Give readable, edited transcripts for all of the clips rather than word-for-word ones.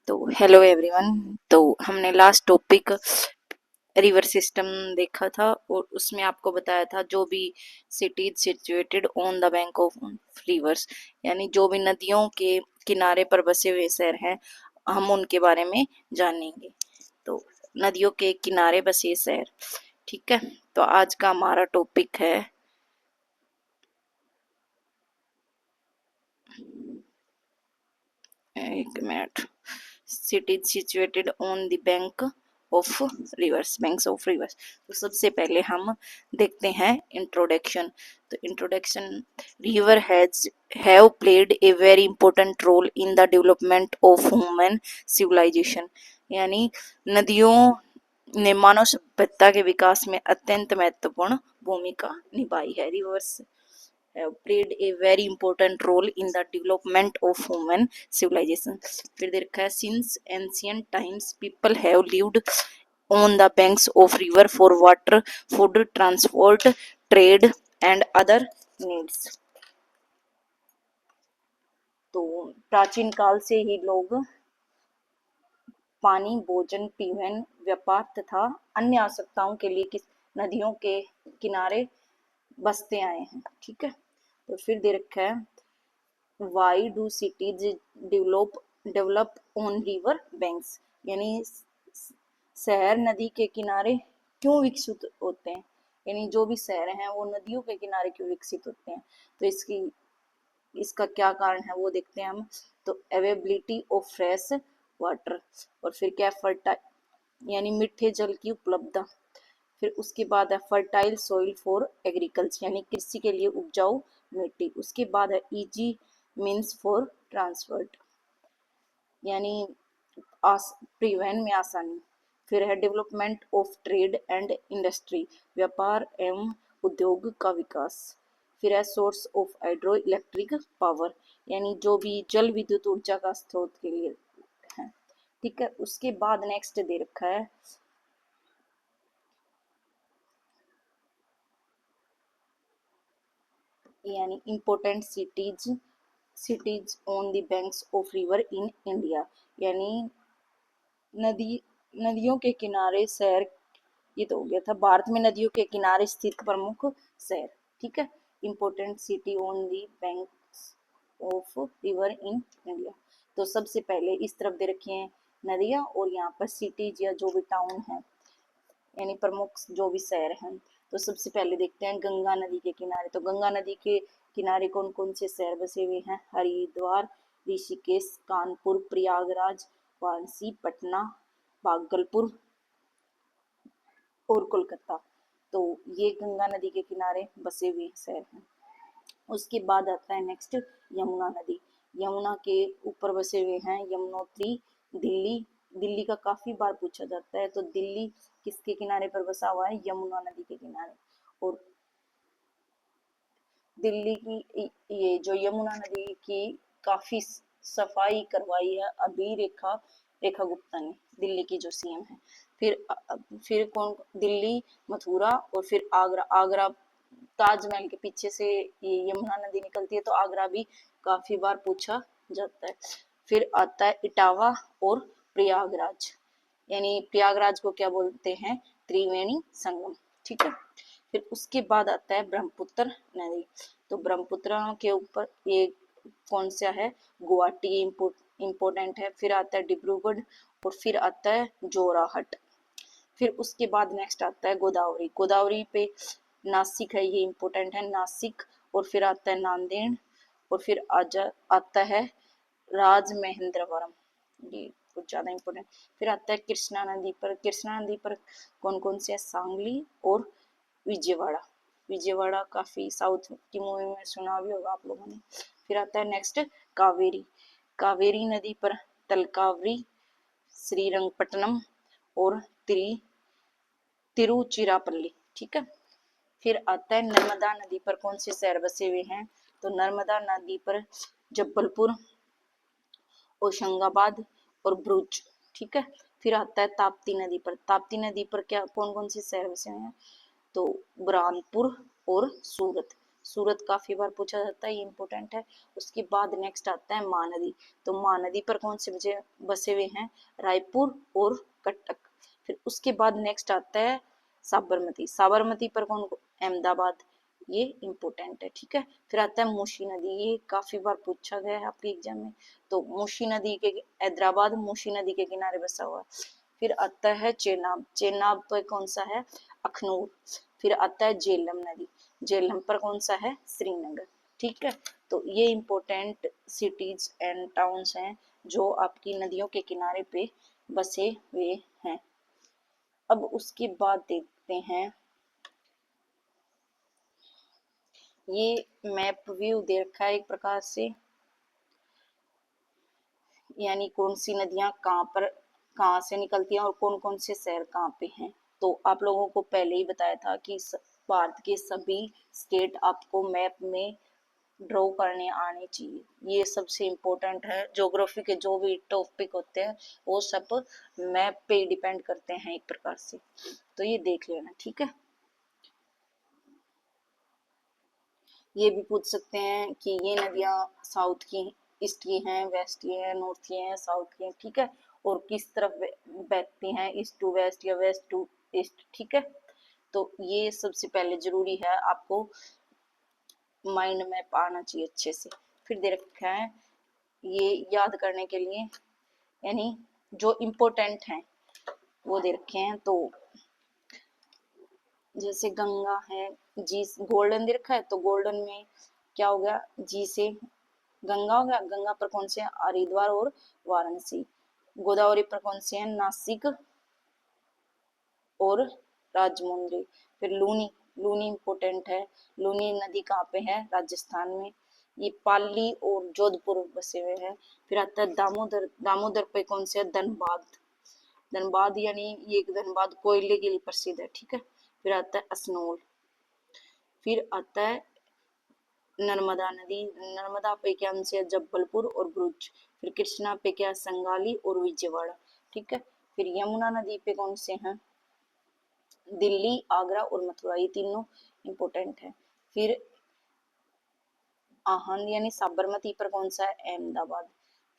तो hello everyone. तो हमने लास्ट टॉपिक रिवर सिस्टम देखा था और उसमें आपको बताया था जो भी cities situated on the bank of reverse, यानी जो भी नदियों के किनारे पर बसे हुए शहर हैं, हम उनके बारे में जानेंगे। तो नदियों के किनारे बसे शहर, ठीक है। तो आज का हमारा टॉपिक है एक मिनट, cities situated on the bank of rivers, banks of rivers. तो सबसे पहले हम देखते हैं इंट्रोडक्शन। तो introduction, river have played a very important role in the development of human civilisation, यानी नदियों ने मानव सभ्यता के विकास में अत्यंत महत्वपूर्ण भूमिका निभाई है। Reverse have played a very important role in the development of human civilization। फिर दे रखा है since ancient times people have lived on the banks of river for water, food, transport, trade and other needs। तो प्राचीन काल से ही लोग पानी, भोजन, पीवन, व्यापार तथा अन्य आवश्यकताओं के लिए किस नदियों के किनारे बसते आए हैं, ठीक है। तो फिर दे रखा है why do cities develop on river banks, यानी शहर नदी के किनारे क्यों विकसित होते हैं, यानी जो भी शहर हैं वो नदियों के किनारे क्यों विकसित होते हैं। तो इसका क्या कारण है वो देखते हैं हम। तो अवेलेबिलिटी ऑफ फ्रेश वाटर, और फिर क्या फर्टाइल यानी मीठे जल की उपलब्धता। फिर उसके बाद है फर्टाइल सॉइल फॉर एग्रीकल्चर, यानी कृषि के लिए उपजाऊ मिट्टी। उसके बाद है इजी मीन्स फॉर ट्रांसपोर्ट, यानी परिवहन में आसानी। फिर है development of trade and industry, व्यापार एवं उद्योग का विकास। फिर है source of hydro electric power, यानी जो भी जल विद्युत ऊर्जा का स्रोत के लिए है, ठीक है। उसके बाद नेक्स्ट दे रखा है यानी important CTs on the banks of river in India, यानी नदी नदियों के किनारे शहर। ये तो हो गया था भारत में नदियों के किनारे स्थित प्रमुख शहर, ठीक है। Important city on the banks of river in India. तो सबसे पहले इस तरफ दे रखी हैं नदियां और यहाँ पर सिटीज या जो भी टाउन है, यानी प्रमुख जो भी शहर हैं। तो सबसे पहले देखते हैं गंगा नदी के किनारे। तो गंगा नदी के किनारे कौन कौन से शहर बसे हुए हैं? हरिद्वार, ऋषिकेश, कानपुर, प्रयागराज, वाराणसी, पटना, भागलपुर और कोलकाता। तो ये गंगा नदी के किनारे बसे हुए शहर हैं। उसके बाद आता है नेक्स्ट यमुना नदी। यमुना के ऊपर बसे हुए हैं यमुनोत्री, दिल्ली। दिल्ली का काफी बार पूछा जाता है, तो दिल्ली किसके किनारे पर बसा हुआ है? यमुना नदी के किनारे। और दिल्ली की ये जो यमुना नदी की काफी सफाई करवाई है अभी रेखा गुप्ता ने, दिल्ली की जो सीएम है। फिर कौन? दिल्ली, मथुरा और फिर आगरा। आगरा ताजमहल के पीछे से ये यमुना नदी निकलती है, तो आगरा भी काफी बार पूछा जाता है। फिर आता है इटावा और प्रयागराज, यानी प्रयागराज को क्या बोलते हैं? त्रिवेणी संगम, ठीक है। फिर उसके बाद आता है ब्रह्मपुत्र नदी। तो ब्रह्मपुत्र के ऊपर ये कौन सा है? गुवाहाटी इम्पोर्टेंट है। फिर आता है डिब्रूगढ़ और फिर आता है जोराहट। फिर उसके बाद नेक्स्ट आता है गोदावरी। गोदावरी पे नासिक है, ये इम्पोर्टेंट है, नासिक। और फिर आता है नांदेड़ और फिर आता है राजमहेंद्रवरम, ये कुछ ज्यादा इम्पोर्टेंट। फिर आता है कृष्णा नदी पर। कृष्णा नदी पर कौन कौन से है? सांगली और विजयवाड़ा। विजयवाड़ा काफी साउथ की मूवी में सुना भी होगा आप लोगों ने। फिर आता है नेक्स्ट कावेरी। कावेरी नदी पर तलकावरी, श्रीरंगपट्टनम और तिरुचिरापल्ली, ठीक है। फिर आता है नर्मदा नदी पर कौन से शहर बसे हुए हैं? तो नर्मदा नदी पर जबलपुर, होशंगाबाद और भरूच, ठीक है। फिर आता है ताप्ती नदी पर। ताप्ती नदी पर क्या कौन कौन से शहर बसे हुए हैं? तो बुरहानपुर और सूरत। सूरत काफी बार पूछा जाता है, ये इंपॉर्टेंट है। उसके बाद नेक्स्ट आता है महानदी। तो महानदी पर कौन से बसे हुए हैं? रायपुर और कटक। फिर उसके बाद नेक्स्ट आता है साबरमती। साबरमती पर कौन? अहमदाबाद। ये इंपॉर्टेंट है, ठीक है। फिर आता है मूसी नदी, ये काफी बार पूछा गया है आपके एग्जाम में। तो मूसी नदी के हैदराबाद मूसी नदी के किनारे बसा हुआ है। फिर आता है चेनाब। चेनाब पर कौन सा है? अखनूर। फिर आता है झेलम नदी। झेलम पर कौन सा है? श्रीनगर। ठीक है। तो ये इंपॉर्टेंट सिटीज एंड टाउन्स हैं जो आपकी नदियों के किनारे पे बसे हुए हैं। अब उसके बाद देखते हैं, ये मैप व्यू दे रखा है एक प्रकार से, यानी कौन सी नदियां कहाँ पर कहाँ से निकलती हैं और कौन कौन से शहर कहाँ पे हैं। तो आप लोगों को पहले ही बताया था कि भारत के सभी स्टेट आपको मैप में ड्रॉ करने आने चाहिए। ये सबसे इम्पोर्टेंट है। ज्योग्राफी के जो भी टॉपिक होते हैं वो सब मैप पे डिपेंड करते हैं एक प्रकार से। तो ये देख लेना, ठीक है। ये भी पूछ सकते हैं कि ये नदियां साउथ की, ईस्ट की हैं, वेस्ट की हैं, नॉर्थ की हैं, साउथ की हैं, ठीक है। और किस तरफ बहती हैं, ईस्ट टू वेस्ट या वेस्ट टू ईस्ट, ठीक है। तो ये सबसे पहले जरूरी है, आपको माइंड में आना चाहिए अच्छे से। फिर दे रखा है ये याद करने के लिए, यानी जो इम्पोर्टेंट हैं वो दे रखे हैं। तो जैसे गंगा है, जी गोल्डन दे रखा है, तो गोल्डन में क्या हो गया? जी से गंगा हो गया। गंगा पर कौन से हैं? हरिद्वार और वाराणसी। गोदावरी पर कौन से हैं? नासिक और राजमुंद्री। फिर लूनी, लूनी इंपोर्टेंट है। लूनी नदी कहाँ पे है? राजस्थान में। ये पाली और जोधपुर बसे हुए हैं। फिर आता है दामोदर। दामोदर पे कौन से है? धनबाद। धनबाद यानी ये धनबाद कोयले के लिए प्रसिद्ध है, ठीक है। फिर आता है असनोल। फिर आता है नर्मदा नदी। नर्मदा पे क्या से है? जबलपुर और भुज। फिर कृष्णा पे क्या? संगाली और विजयवाड़ा, ठीक है। फिर यमुना नदी पे कौन से हैं? दिल्ली, आगरा और मथुरा। ये तीनों इंपोर्टेंट है। फिर आहंद यानी साबरमती पर कौन सा है? अहमदाबाद।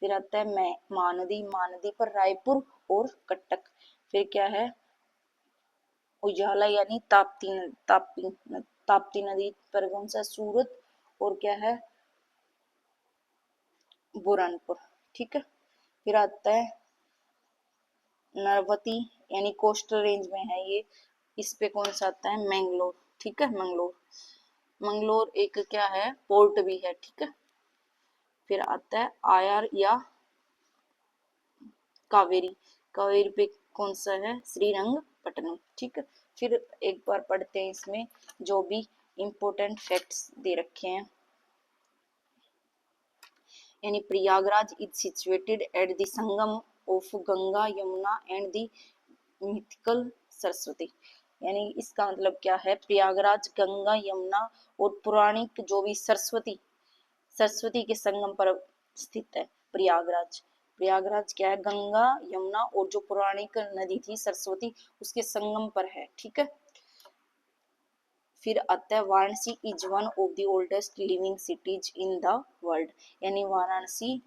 फिर आता है महानदी। महानदी पर रायपुर और कटक। फिर क्या है? उजाला यानी ताप्ती नदी पर कौन सा? सूरत और क्या है? बुरहानपुर, ठीक है। फिर आता है नरवती यानी कोस्टल रेंज में है ये। इस पे कौन सा आता है? मैंगलोर, ठीक है। मंगलोर, मंगलोर एक क्या है? पोर्ट भी है, ठीक है। फिर आता है आयार या कावेरी। कावेरी पे कौन सा है? श्रीरंगपट्टनम, ठीक है। फिर एक बार पढ़ते हैं इसमें जो भी इम्पोर्टेंट फैक्ट्स दे रखे हैं। यानी Prayagraj is situated at the Sangam of Ganga Yamuna and the mythical Saraswati. यानी इसका मतलब क्या है? प्रयागराज गंगा यमुना और पुराणिक जो भी सरस्वती, सरस्वती के संगम पर स्थित है प्रयागराज। प्रयागराज क्या है? गंगा यमुना और जो पौराणिक नदी थी सरस्वती उसके संगम पर है, ठीक है। फिर आता है Varanasi is one of the oldest living cities in the world. यानी वाराणसी,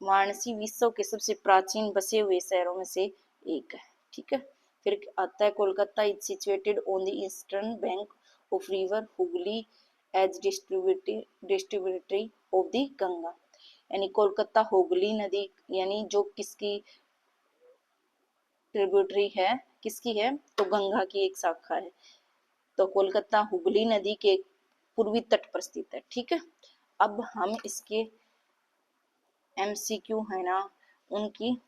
वाराणसी विश्व के सबसे प्राचीन बसे हुए शहरों में से एक है, ठीक है। फिर आता है Kolkata is situated on the eastern bank of river Hooghly as distributary of the Ganga. यानी कोलकाता हुगली नदी, यानी जो किसकी ट्रिब्यूटरी है? किसकी है? तो गंगा की एक शाखा है। तो कोलकाता हुगली नदी के पूर्वी तट पर स्थित है, ठीक है। अब हम इसके एमसीक्यू है ना, उनकी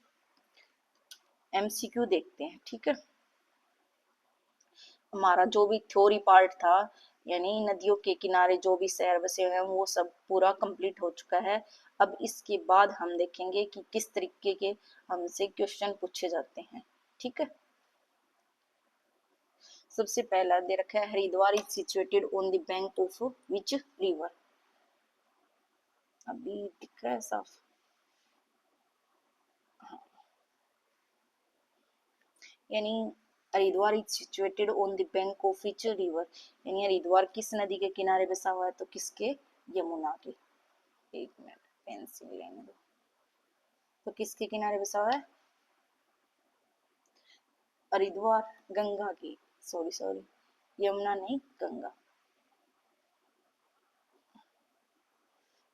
एमसीक्यू देखते हैं, ठीक है। हमारा जो भी थ्योरी पार्ट था, यानी नदियों के किनारे जो भी शहर बसे हुए हैं वो सब पूरा कंप्लीट हो चुका है। अब इसके बाद हम देखेंगे कि किस तरीके के हमसे क्वेश्चन पूछे जाते हैं, ठीक है। सबसे पहला दे रखा है Haridwar is situated on the bank of which river. अभी दिख रहा है साफ? हाँ। यानी Haridwar is situated on the bank of which river, यानी हरिद्वार किस नदी के किनारे बसा हुआ है, तो किसके, यमुना के। एक मिनट पेंसिल लेने दो। तो किसके किनारे बसा हुआ है, हरिद्वार, गंगा की, सॉरी सॉरी, यमुना नहीं, गंगा,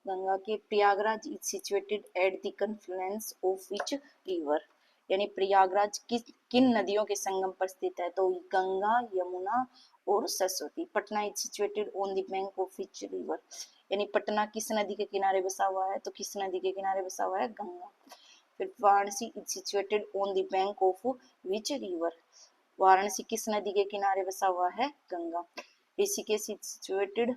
गंगा के। Prayagraj is situated at the confluence of which river, यानी प्रयागराज किस किन नदियों के संगम पर स्थित है, तो गंगा, यमुना और Saraswati. Patna is situated on the bank of which river, यानी पटना किस नदी के किनारे बसा हुआ है, तो किस नदी के किनारे बसा हुआ है, गंगा। फिर Varanasi is situated on the bank of which river, Varanasi किस नदी के किनारे बसा हुआ है, Ganga. Rishikesh is situated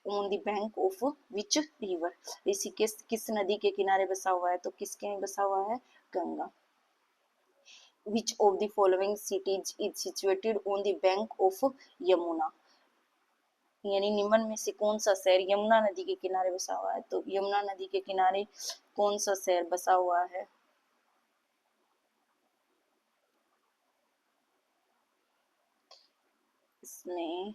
on the bank of which river, Rishikesh किस नदी के किनारे बसा हुआ है, तो किसके बसा हुआ है, Ganga. Which of the following cities is situated on the bank of Yamuna, यानी निम्न में से कौन सा शहर यमुना नदी के किनारे बसा हुआ है, तो यमुना नदी के किनारे कौन सा शहर बसा हुआ है, इसमें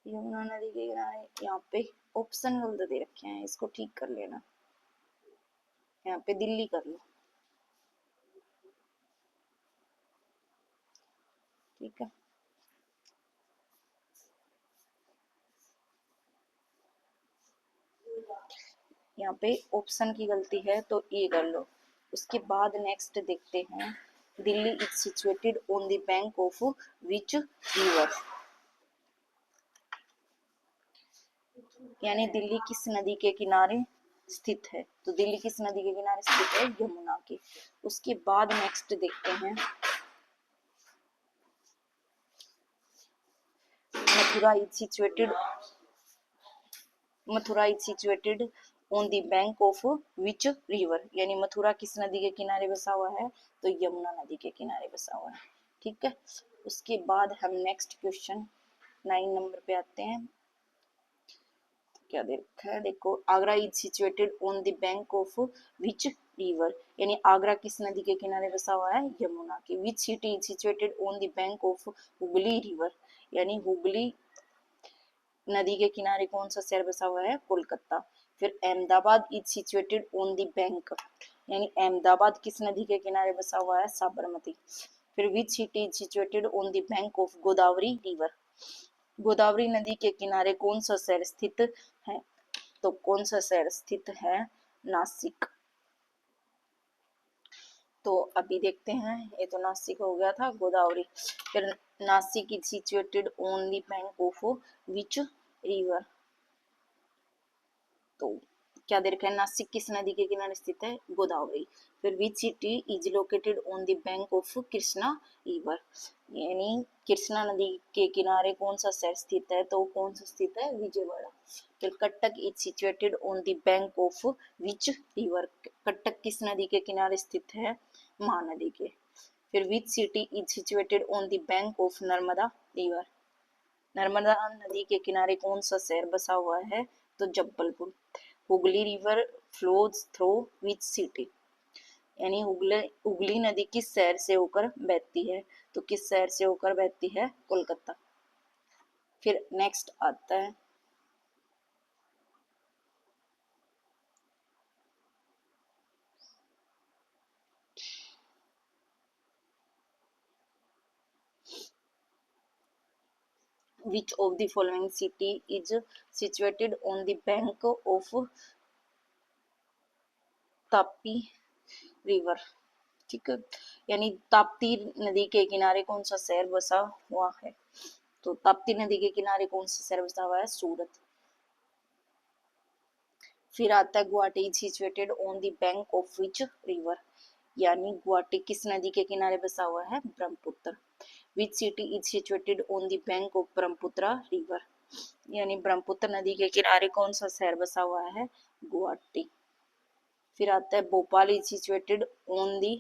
यमुना नदी के किनारे, यहाँ पे ऑप्शन गलत दे रखे हैं, इसको ठीक कर लेना, यहाँ पे दिल्ली कर लो, ठीक है। यहाँ पे ऑप्शन की गलती है तो ये कर लो। उसके बाद नेक्स्ट देखते हैं, Delhi is situated on the bank of which river, यानी दिल्ली किस नदी के किनारे स्थित है, तो दिल्ली किस नदी के किनारे स्थित है, यमुना के। उसके बाद नेक्स्ट देखते हैं, Mathura is situated, Mathura is situated on the bank of which river, यानी मथुरा किस नदी के किनारे बसा हुआ है, तो यमुना नदी के किनारे बसा हुआ है, ठीक है। उसके बाद हम नेक्स्ट क्वेश्चन 9 नंबर पे आते हैं। क्या देखा है, देखो, Agra is situated on the bank of which river, यानी आगरा किस नदी के किनारे बसा हुआ है, यमुना की। विच city is situated on the bank of Hooghly river, यानी हुगली नदी के किनारे कौन सा शहर बसा हुआ है, कोलकाता। फिर Ahmedabad is situated on the bank, यानी अहमदाबाद किस नदी के किनारे बसा हुआ है, साबरमती। फिर विच city is situated on the bank of Godavari river, Godavari नदी के किनारे कौन सा शहर स्थित है, तो कौन सा शहर स्थित है, नासिक। तो अभी देखते हैं, ये तो नासिक हो गया था, गोदावरी। फिर Nashik is situated on the bank of which river, तो क्या दे रखा है, नासिक किस नदी के किनारे स्थित है, गोदावरी। फिर विच city is located on the bank of Krishna river, यानी कृष्णा नदी के किनारे कौन सा शहर स्थित है, तो कौन सा स्थित है, विजयवाड़ा। फिर Cuttack is situated on the bank of which river, Cuttack किस नदी के किनारे स्थित है, महानदी के। फिर विच city is situated on the bank of Narmada river, Narmada नदी के किनारे कौन सा शहर बसा हुआ है, तो Jabalpur. Hooghly river flows through which city, यानी हुगली नदी किस शहर से होकर बहती है, तो किस शहर से होकर बहती है, कोलकाता। फिर नेक्स्ट आता है, which of the following city is situated on the bank of Tapti river, ठीक है, यानी ताप्ती नदी के किनारे कौन सा शहर बसा हुआ है, तो ताप्ती नदी के किनारे कौन सा शहर बसा हुआ है, सूरत। फिर आता है Guwahati is situated on the bank of which river, यानी गुवाहाटी किस नदी के किनारे बसा हुआ है, ब्रह्मपुत्र। विच city is situated on the bank of Brahmaputra river, यानी ब्रह्मपुत्र नदी के किनारे कौन सा शहर बसा हुआ है, गुवाहाटी। फिर आता है Bhopal is situated on the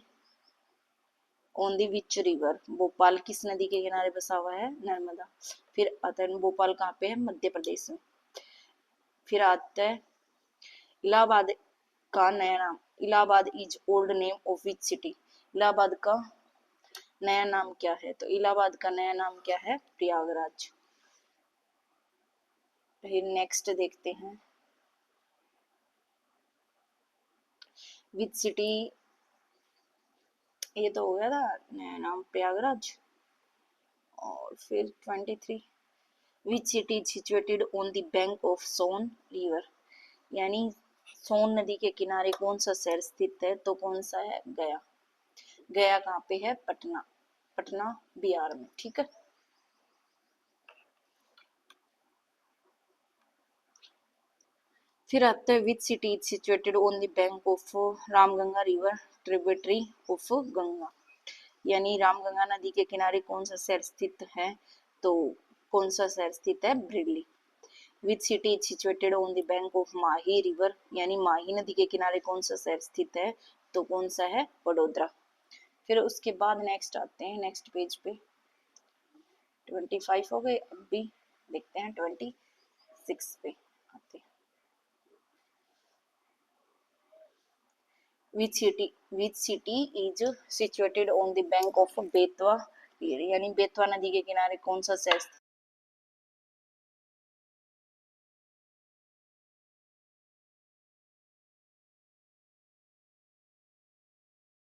which river, Bhopal किस नदी के किनारे बसा हुआ है, नर्मदा। फिर आता है भोपाल कहाँ पे है, मध्य प्रदेश में। फिर आता है इलाहाबाद का नया नाम, Allahabad is old name of which city, Allahabad का नया नाम क्या है? तो इलाहाबाद का नया नाम क्या है? प्रयागराज। फिर नेक्स्ट देखते हैं, विच सिटी, ये तो हो गया था नया नाम प्रयागराज। और फिर 23, which city is situated on the bank of Son river, यानी सोन नदी के किनारे कौन सा शहर स्थित है? तो कौन सा है? गया। गया कहाँ पे है? पटना। पटना बिहार में, ठीक है। फिर आता है, विच city is situated on the bank of Ramganga river tributary of Ganga, यानी रामगंगा नदी के किनारे कौन सा शहर स्थित है? तो कौन सा शहर स्थित है? बरेली। विच city is situated on the bank of Mahi river, यानी माही नदी के किनारे कौन सा शहर स्थित है? तो कौन सा है? वडोदरा। फिर उसके बाद नेक्स्ट आते हैं, नेक्स्ट पेज पे 25 हो गए, अब भी देखते हैं 26 पे आते हैं। विच city is situated on the bank of Betwa, यानी बेतवा नदी के किनारे कौन सा शहर